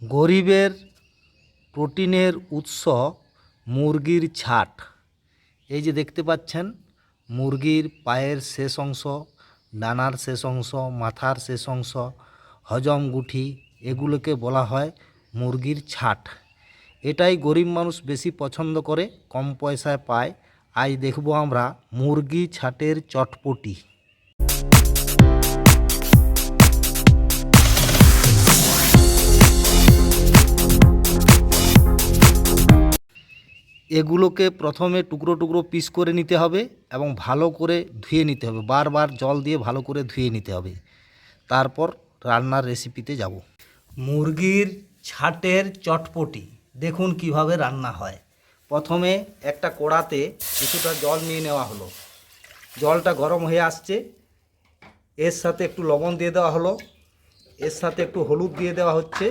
গরিবের প্রোটিনের উৎস মুরগির ছাট। এই যে দেখতে পাচ্ছেন, মুরগির পায়ের শেষ অংশ, ডানার শেষ অংশ, মাথার শেষ অংশ, হজম গুঠি, এগুলোকে বলা হয় মুরগির ছাট। এটাই গরিব মানুষ বেশি পছন্দ করে, কম পয়সায় পায়। আজ দেখব আমরা মুরগি ছাটের চটপটি। এগুলোকে প্রথমে টুকরো টুকরো পিস করে নিতে হবে এবং ভালো করে ধুয়ে নিতে হবে, বারবার জল দিয়ে ভালো করে ধুয়ে নিতে হবে। তারপর রান্নার রেসিপিতে যাব। মুরগির ছাটের চটপটি দেখুন কিভাবে রান্না হয়। প্রথমে একটা কড়াতে কিছুটা জল নিয়ে নেওয়া হলো। জলটা গরম হয়ে আসছে, এর সাথে একটু লবণ দিয়ে দেওয়া হলো, এর সাথে একটু হলুদ দিয়ে দেওয়া হচ্ছে।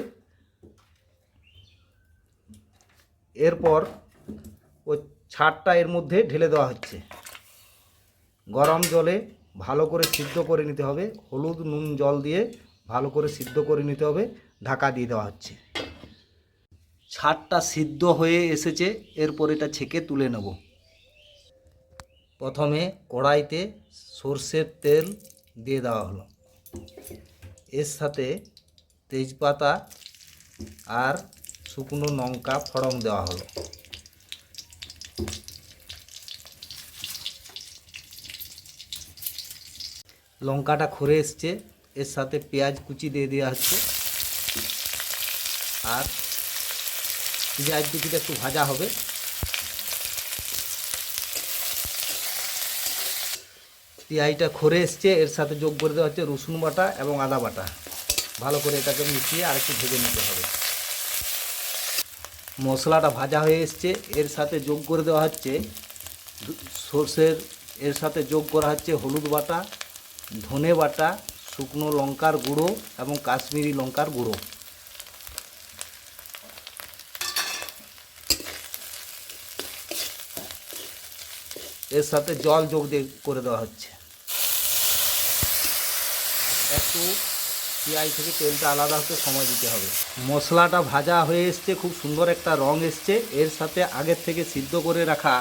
এরপর ওই ছাটটা এর মধ্যে ঢেলে দেওয়া হচ্ছে। গরম জলে ভালো করে সিদ্ধ করে নিতে হবে, হলুদ নুন জল দিয়ে ভালো করে সিদ্ধ করে নিতে হবে। ঢাকা দিয়ে দেওয়া হচ্ছে। ছাটটা সিদ্ধ হয়ে এসেছে, এরপর এটা ছেঁকে তুলে নেব। প্রথমে কড়াইতে সর্ষের তেল দিয়ে দেওয়া হলো, এর সাথে তেজপাতা আর শুকনো লঙ্কা ফোড়ন দেওয়া হলো। লঙ্কাটা খড়ে এসছে, এর সাথে পেঁয়াজ কুচি দিয়ে দেওয়া হচ্ছে। আর পেঁয়াজ কুচিটা একটু ভাজা হবে। পেঁয়াজটা খড়ে এসছে, এর সাথে যোগ করে দেওয়া হচ্ছে রসুন বাটা এবং আদা বাটা। ভালো করে এটাকে মিশিয়ে আর একটু ভেজে নিতে হবে। মশলাটা ভাজা হয়ে এসছে, এর সাথে যোগ করে দেওয়া হচ্ছে সর্ষের, এর সাথে যোগ করা হচ্ছে হলুদ বাটা, ধনে বাটা, শুকনো লঙ্কার গুঁড়ো এবং কাশ্মীরি লঙ্কার গুঁড়ো। এর সাথে জল যোগ দিয়ে করে দেওয়া হচ্ছে। একটু পেঁয়াজ থেকে তেলটা আলাদা হতে সময় দিতে হবে। মশলাটা ভাজা হয়ে এসছে, খুব সুন্দর একটা রং এসছে। এর সাথে আগের থেকে সিদ্ধ করে রাখা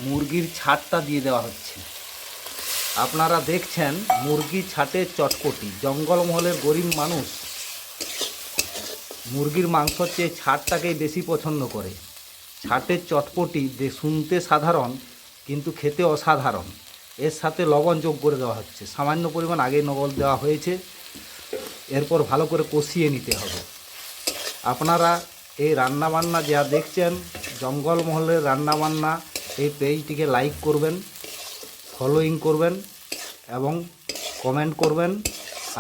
মুরগির ছাটটা দিয়ে দেওয়া হচ্ছে। আপনারা দেখছেন মুরগি ছাটের চটপটি। জঙ্গলমহলের গরিব মানুষ মুরগির মাংসর চেয়ে ছাটটাকেই বেশি পছন্দ করে। ছাটের চটপটি শুনতে সাধারণ কিন্তু খেতে অসাধারণ। এর সাথে লবণ যোগ করে দেওয়া হচ্ছে, সামান্য পরিমাণ আগে লবণ দেওয়া হয়েছে। এরপর ভালো করে কষিয়ে নিতে হবে। আপনারা এই রান্নাবান্না যা দেখছেন, জঙ্গলমহলের রান্নাবান্না, এই পেজটিকে লাইক করবেন, ফলোইং করবেন এবং কমেন্ট করবেন।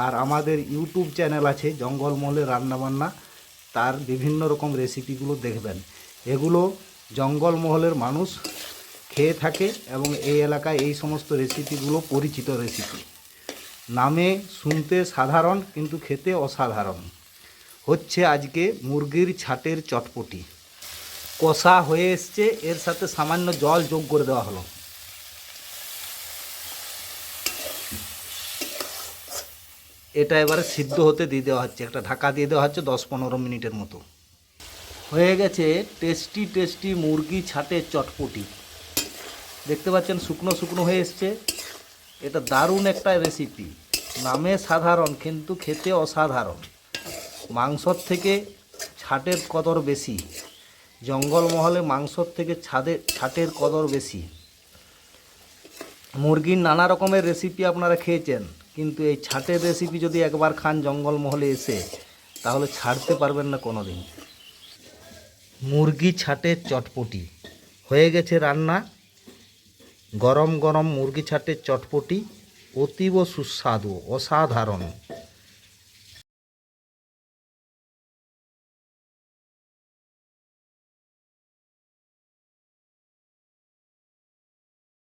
আর আমাদের ইউটিউব চ্যানেল আছে জঙ্গলমহলের রান্নাবান্না, তার বিভিন্ন রকম রেসিপিগুলো দেখবেন। এগুলো জঙ্গলমহলের মানুষ খেয়ে থাকে এবং এই এলাকায় এই সমস্ত রেসিপিগুলো পরিচিত রেসিপি। নামে শুনতে সাধারণ কিন্তু খেতে অসাধারণ। হচ্ছে আজকে মুরগির ছাটের চটপটি। কষা হয়ে এসছে, এর সাথে সামান্য জল যোগ করে দেওয়া হলো। এটা এবারে সিদ্ধ হতে দিয়ে দেওয়া হচ্ছে, একটা ঢাকা দিয়ে দেওয়া হচ্ছে 10-15 মিনিটের মতো। হয়ে গেছে টেস্টি টেস্টি মুরগি ছাটের চটপটি। দেখতে পাচ্ছেন শুকনো শুকনো হয়ে এসছে। এটা দারুণ একটা রেসিপি, নামে সাধারণ কিন্তু খেতে অসাধারণ। মাংসর থেকে ছাটের কদর বেশি। জঙ্গলমহলে মাংসর থেকে ছাটের কদর বেশি। মুরগির নানা রকমের রেসিপি আপনারা খেয়েছেন, কিন্তু এই ছাটের রেসিপি যদি একবার খান জঙ্গলমহলে এসে, তাহলে ছাড়তে পারবেন না কোনো দিন। মুরগি ছাটের চটপটি হয়ে গেছে রান্না। গরম গরম মুরগি ছাটের চটপটি অতীব সুস্বাদু, অসাধারণ।